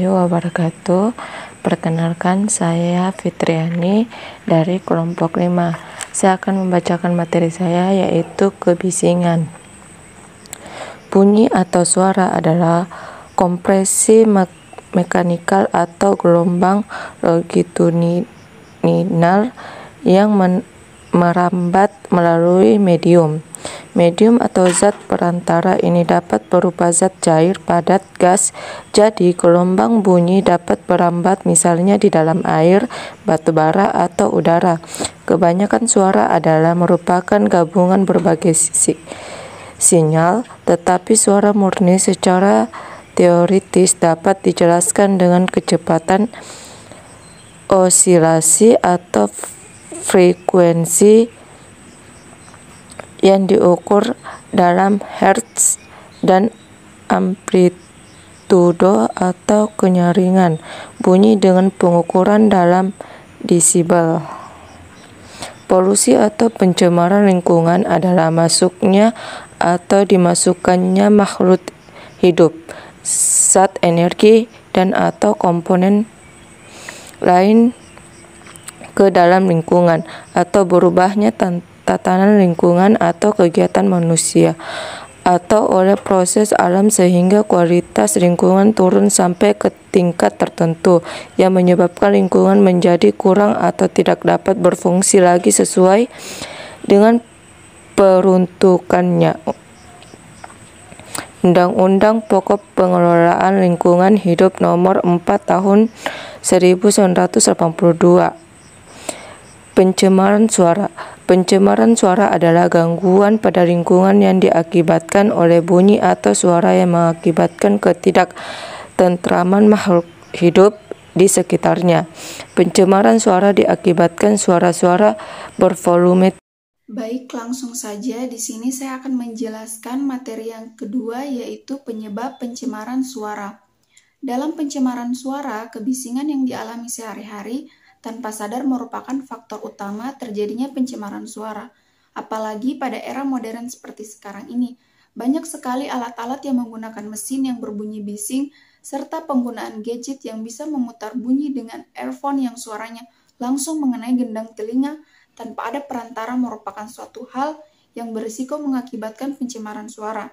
warahmatullahi wabarakatuh. Perkenalkan, saya Fitriani dari kelompok 5. Saya akan membacakan materi saya, yaitu kebisingan. Bunyi atau suara adalah kompresi mekanikal atau gelombang longitudinal yang merambat melalui medium. Medium atau zat perantara ini dapat berupa zat cair, padat, gas. Jadi, gelombang bunyi dapat merambat misalnya di dalam air, batu bara, atau udara. Kebanyakan suara adalah merupakan gabungan berbagai sinyal, tetapi suara murni secara teoritis dapat dijelaskan dengan kecepatan osilasi atau frekuensi yang diukur dalam hertz dan amplitudo atau kenyaringan bunyi dengan pengukuran dalam desibel. Polusi atau pencemaran lingkungan adalah masuknya atau dimasukkannya makhluk hidup, zat energi, dan atau komponen lain ke dalam lingkungan, atau berubahnya tatanan lingkungan atau kegiatan manusia, atau oleh proses alam sehingga kualitas lingkungan turun sampai ke tingkat tertentu yang menyebabkan lingkungan menjadi kurang atau tidak dapat berfungsi lagi sesuai dengan peruntukannya. Undang-Undang Pokok Pengelolaan Lingkungan Hidup Nomor 4 Tahun 1982. Pencemaran suara. Pencemaran suara adalah gangguan pada lingkungan yang diakibatkan oleh bunyi atau suara yang mengakibatkan ketidaktentraman makhluk hidup di sekitarnya. Pencemaran suara diakibatkan suara-suara bervolume. Baik, langsung saja di sini saya akan menjelaskan materi yang kedua, yaitu penyebab pencemaran suara. Dalam pencemaran suara, kebisingan yang dialami sehari-hari tanpa sadar merupakan faktor utama terjadinya pencemaran suara. Apalagi pada era modern seperti sekarang ini, banyak sekali alat-alat yang menggunakan mesin yang berbunyi bising, serta penggunaan gadget yang bisa memutar bunyi dengan earphone yang suaranya langsung mengenai gendang telinga tanpa ada perantara merupakan suatu hal yang berisiko mengakibatkan pencemaran suara.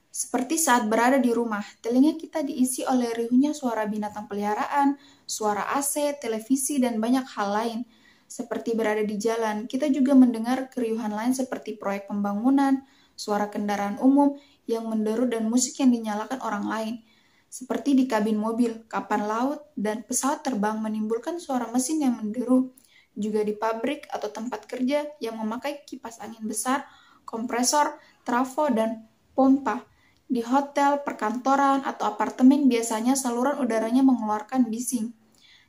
Seperti saat berada di rumah, telinga kita diisi oleh riuhnya suara binatang peliharaan, suara AC, televisi, dan banyak hal lain. Seperti berada di jalan, kita juga mendengar keriuhan lain seperti proyek pembangunan, suara kendaraan umum yang menderu, dan musik yang dinyalakan orang lain. Seperti di kabin mobil, kapal laut, dan pesawat terbang menimbulkan suara mesin yang menderu. Juga di pabrik atau tempat kerja yang memakai kipas angin besar, kompresor, trafo, dan pompa. Di hotel, perkantoran, atau apartemen biasanya saluran udaranya mengeluarkan bising.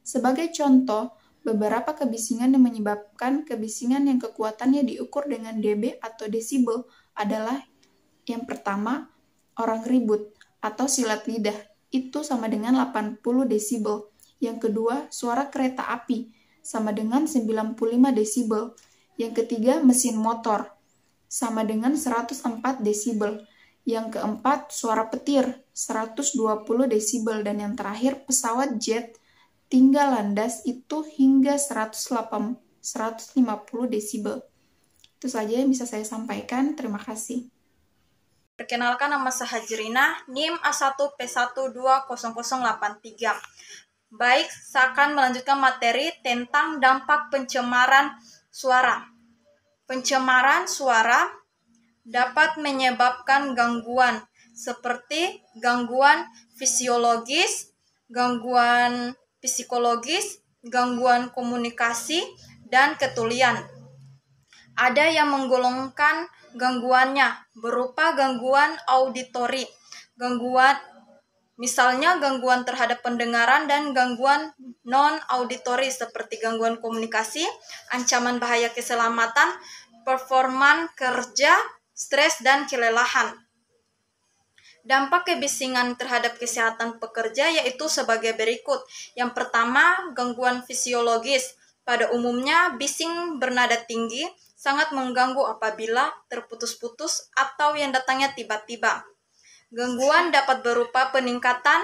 Sebagai contoh, beberapa kebisingan yang menyebabkan kebisingan yang kekuatannya diukur dengan dB atau desibel adalah: yang pertama, orang ribut atau silat lidah, itu sama dengan 80 desibel. Yang kedua, suara kereta api, sama dengan 95 desibel. Yang ketiga, mesin motor, sama dengan 104 desibel. Yang keempat, suara petir, 120 desibel. Dan yang terakhir, pesawat jet tinggal landas itu hingga 150 desibel. Itu saja yang bisa saya sampaikan. Terima kasih. Perkenalkan, nama saya Hajrina, NIM A1P120083. Baik, saya akan melanjutkan materi tentang dampak pencemaran suara. Pencemaran suara dapat menyebabkan gangguan seperti gangguan fisiologis, gangguan psikologis, gangguan komunikasi, dan ketulian. Ada yang menggolongkan gangguannya berupa gangguan auditori, misalnya gangguan terhadap pendengaran, dan gangguan non-auditori seperti gangguan komunikasi, ancaman bahaya keselamatan, performan kerja, stres, dan kelelahan. Dampak kebisingan terhadap kesehatan pekerja yaitu sebagai berikut. Yang pertama, gangguan fisiologis. Pada umumnya, bising bernada tinggi sangat mengganggu apabila terputus-putus atau yang datangnya tiba-tiba. Gangguan dapat berupa peningkatan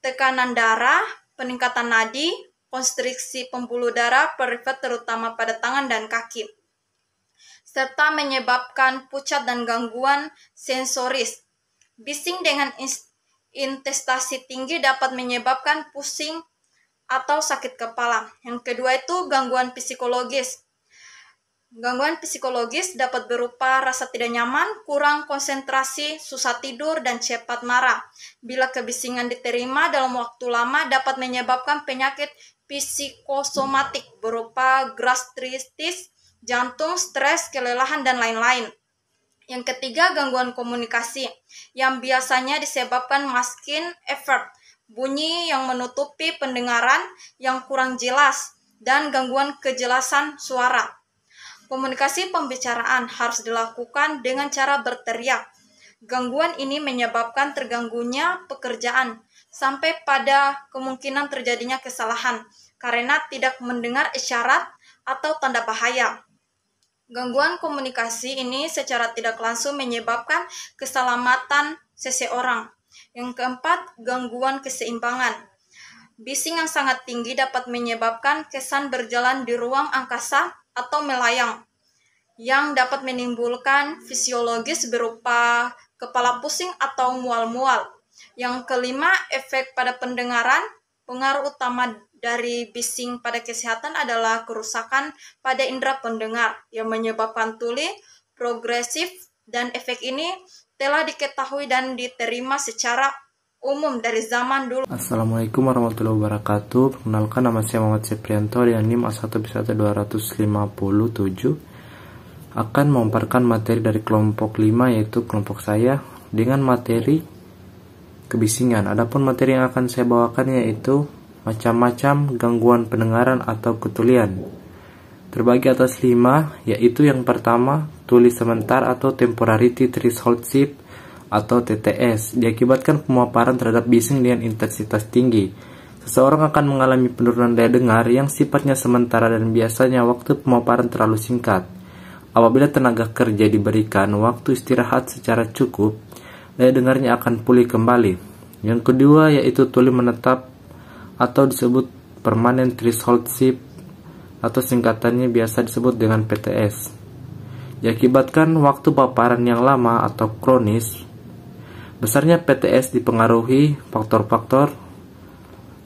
tekanan darah, peningkatan nadi, konstriksi pembuluh darah perifer terutama pada tangan dan kaki, serta menyebabkan pucat dan gangguan sensoris. Bising dengan intensitasi tinggi dapat menyebabkan pusing atau sakit kepala. Yang kedua itu gangguan psikologis. Gangguan psikologis dapat berupa rasa tidak nyaman, kurang konsentrasi, susah tidur, dan cepat marah. Bila kebisingan diterima dalam waktu lama dapat menyebabkan penyakit psikosomatik berupa gastritis, jantung, stres, kelelahan, dan lain-lain. Yang ketiga, gangguan komunikasi yang biasanya disebabkan masking effort, bunyi yang menutupi pendengaran yang kurang jelas, dan gangguan kejelasan suara. Komunikasi pembicaraan harus dilakukan dengan cara berteriak. Gangguan ini menyebabkan terganggunya pekerjaan sampai pada kemungkinan terjadinya kesalahan karena tidak mendengar isyarat atau tanda bahaya. Gangguan komunikasi ini secara tidak langsung menyebabkan keselamatan seseorang. Yang keempat, gangguan keseimbangan. Bising yang sangat tinggi dapat menyebabkan kesan berjalan di ruang angkasa atau melayang, yang dapat menimbulkan fisiologis berupa kepala pusing atau mual-mual. Yang kelima, efek pada pendengaran. Pengaruh utama dari bising pada kesehatan adalah kerusakan pada indera pendengar yang menyebabkan tuli progresif, dan efek ini telah diketahui dan diterima secara umum dari zaman dulu. Assalamualaikum warahmatullahi wabarakatuh. Perkenalkan, nama saya Muhammad Seprianto dari NIM A1-257 akan memaparkan materi dari kelompok 5, yaitu kelompok saya dengan materi kebisingan. Adapun materi yang akan saya bawakan yaitu macam-macam gangguan pendengaran atau ketulian. Terbagi atas 5, yaitu yang pertama, tuli sebentar atau temporary threshold shift atau TTS, diakibatkan pemaparan terhadap bising dengan intensitas tinggi. Seseorang akan mengalami penurunan daya dengar yang sifatnya sementara dan biasanya waktu pemaparan terlalu singkat. Apabila tenaga kerja diberikan waktu istirahat secara cukup, daya dengarnya akan pulih kembali. Yang kedua yaitu tuli menetap atau disebut permanent threshold shift atau singkatannya biasa disebut dengan PTS. Diakibatkan waktu paparan yang lama atau kronis. Besarnya PTS dipengaruhi faktor-faktor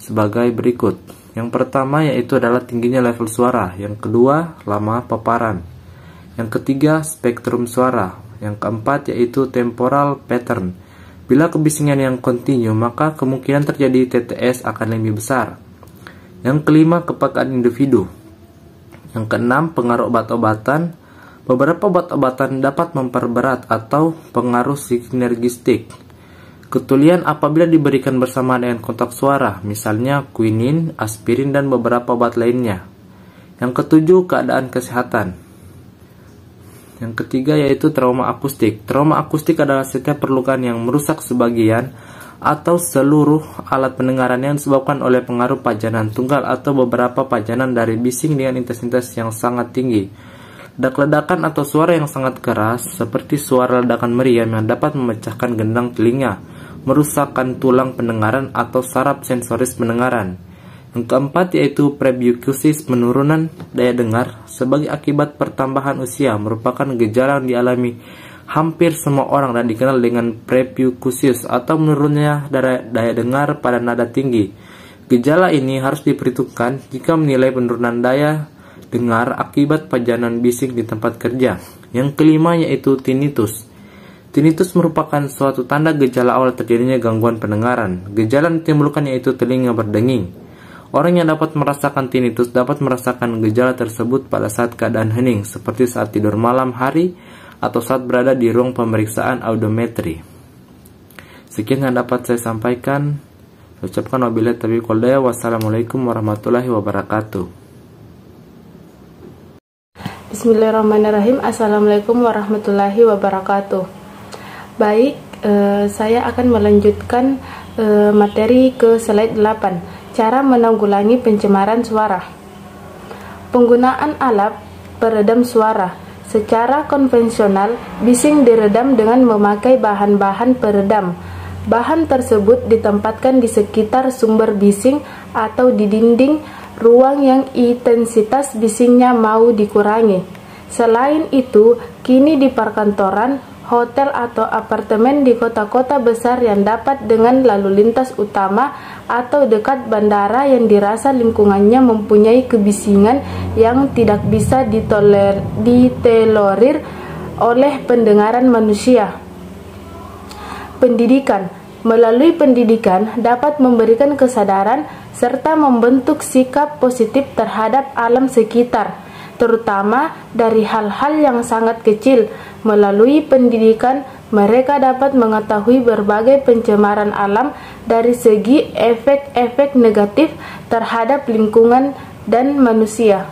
sebagai berikut. Yang pertama yaitu adalah tingginya level suara. Yang kedua, lama paparan. Yang ketiga, spektrum suara. Yang keempat yaitu temporal pattern. Bila kebisingan yang kontinu, maka kemungkinan terjadi TTS akan lebih besar. Yang kelima, kepekaan individu. Yang keenam, pengaruh obat-obatan. Beberapa obat-obatan dapat memperberat atau pengaruh sinergistik ketulian apabila diberikan bersama dengan kontak suara, misalnya quinine, aspirin, dan beberapa obat lainnya. Yang ketujuh, keadaan kesehatan. Yang ketiga yaitu trauma akustik. Trauma akustik adalah setiap perlukaan yang merusak sebagian atau seluruh alat pendengaran yang disebabkan oleh pengaruh pajanan tunggal atau beberapa pajanan dari bising dengan intensitas yang sangat tinggi. Ledakan atau suara yang sangat keras, seperti suara ledakan meriam yang dapat memecahkan gendang telinga, merusakkan tulang pendengaran atau saraf sensoris pendengaran. Yang keempat yaitu presbycusis, penurunan daya dengar sebagai akibat pertambahan usia, merupakan gejala yang dialami hampir semua orang dan dikenal dengan presbycusis atau menurunnya daya dengar pada nada tinggi. Gejala ini harus diperhitungkan jika menilai penurunan daya dengar akibat pajanan bising di tempat kerja. Yang kelima yaitu tinnitus. Tinnitus merupakan suatu tanda gejala awal terjadinya gangguan pendengaran. Gejala yang ditimbulkan yaitu telinga berdenging. Orang yang dapat merasakan tinnitus dapat merasakan gejala tersebut pada saat keadaan hening, seperti saat tidur malam hari atau saat berada di ruang pemeriksaan audiometri. Sekian yang dapat saya sampaikan. Saya ucapkan wabillahi taufiq wal hidayah. Wassalamualaikum warahmatullahi wabarakatuh. Bismillahirrahmanirrahim. Assalamualaikum warahmatullahi wabarakatuh. Baik, saya akan melanjutkan materi ke slide 8. Cara menanggulangi pencemaran suara. Penggunaan alat peredam suara. Secara konvensional, bising diredam dengan memakai bahan-bahan peredam. Bahan tersebut ditempatkan di sekitar sumber bising atau di dinding ruang yang intensitas bisingnya mau dikurangi. Selain itu, kini di perkantoran, hotel atau apartemen di kota-kota besar yang dapat dengan lalu lintas utama atau dekat bandara yang dirasa lingkungannya mempunyai kebisingan yang tidak bisa ditolerir oleh pendengaran manusia. Pendidikan. Melalui pendidikan dapat memberikan kesadaran serta membentuk sikap positif terhadap alam sekitar, terutama dari hal-hal yang sangat kecil. Melalui pendidikan, mereka dapat mengetahui berbagai pencemaran alam dari segi efek-efek negatif terhadap lingkungan dan manusia.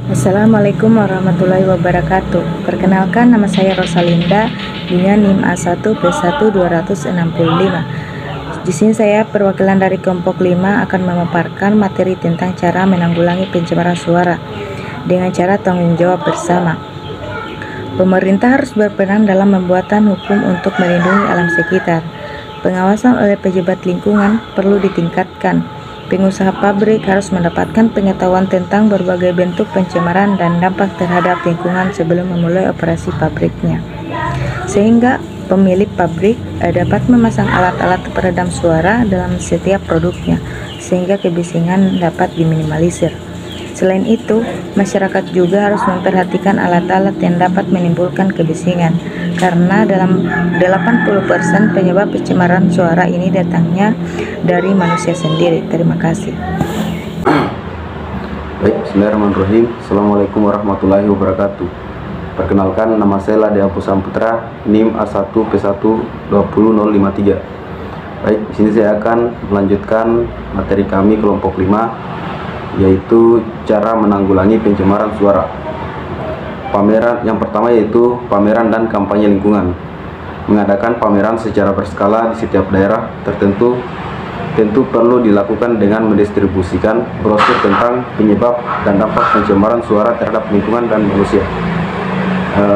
Assalamualaikum warahmatullahi wabarakatuh. Perkenalkan, nama saya Rosalinda dengan NIM A1P1-265. Di sini saya perwakilan dari kelompok 5 akan memaparkan materi tentang cara menanggulangi pencemaran suara dengan cara tanggung jawab bersama. Pemerintah harus berperan dalam pembuatan hukum untuk melindungi alam sekitar. Pengawasan oleh pejabat lingkungan perlu ditingkatkan. Pengusaha pabrik harus mendapatkan pengetahuan tentang berbagai bentuk pencemaran dan dampak terhadap lingkungan sebelum memulai operasi pabriknya, sehingga pemilik pabrik dapat memasang alat-alat peredam suara dalam setiap produknya, sehingga kebisingan dapat diminimalisir. Selain itu, masyarakat juga harus memperhatikan alat-alat yang dapat menimbulkan kebisingan, karena dalam 80% penyebab pencemaran suara ini datangnya dari manusia sendiri. Terima kasih. Baik, bismillahirrahmanirrahim. Assalamualaikum warahmatullahi wabarakatuh. Perkenalkan, nama saya Ladea Pusamputra, NIM A1P1-20053. Baik, di sini saya akan melanjutkan materi kami kelompok 5, yaitu cara menanggulangi pencemaran suara. Pameran yang pertama yaitu pameran dan kampanye lingkungan. Mengadakan pameran secara berskala di setiap daerah tertentu tentu perlu dilakukan dengan mendistribusikan brosur tentang penyebab dan dampak pencemaran suara terhadap lingkungan dan manusia.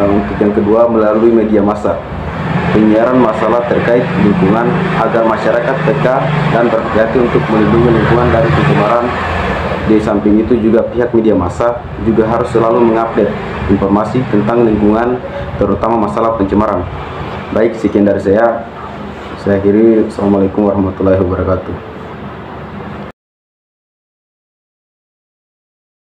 Untuk yang kedua, melalui media massa, penyiaran masalah terkait lingkungan agar masyarakat peka dan berhati-hati untuk melindungi lingkungan dari pencemaran. Di samping itu juga pihak media massa juga harus selalu mengupdate informasi tentang lingkungan, terutama masalah pencemaran. Baik, sekian dari saya. Saya akhiri. Assalamualaikum warahmatullahi wabarakatuh.